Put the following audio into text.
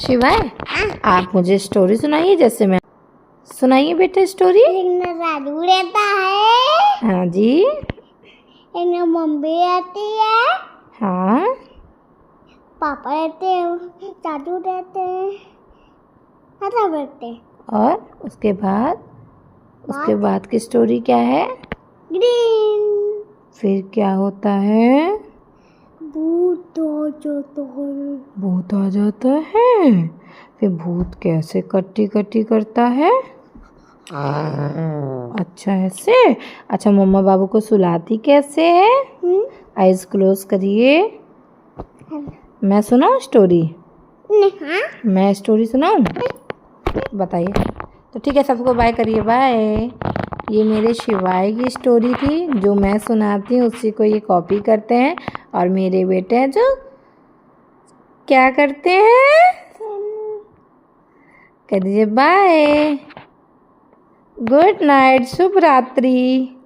शिवाय, आप मुझे स्टोरी सुनाइए। जैसे मैं सुनाइए बेटा स्टोरी। राजू रहता है। हाँ जी। एक मम्मी रहती है। हाँ। पापा रहते हैं, चाचू रहते हैं, सब रहते हैं। और उसके बाद की स्टोरी क्या है? ग्रीन। फिर क्या होता है? भूत आ जाता है। भूत आ जाता है। फिर भूत कैसे कट्टी कट्टी करता है? अच्छा ऐसे। अच्छा, मम्मा बाबू को सुलाती कैसे है? आइज क्लोज करिए। मैं सुनाऊं स्टोरी? हाँ? मैं स्टोरी सुनाऊं? बताइए। तो ठीक है, सबको बाय करिए। बाय। ये मेरे शिवाय की स्टोरी थी जो मैं सुनाती हूँ, उसी को ये कॉपी करते हैं। और मेरे बेटे हैं जो क्या करते हैं? कह दीजिए बाय। गुड नाइट, शुभ रात्रि।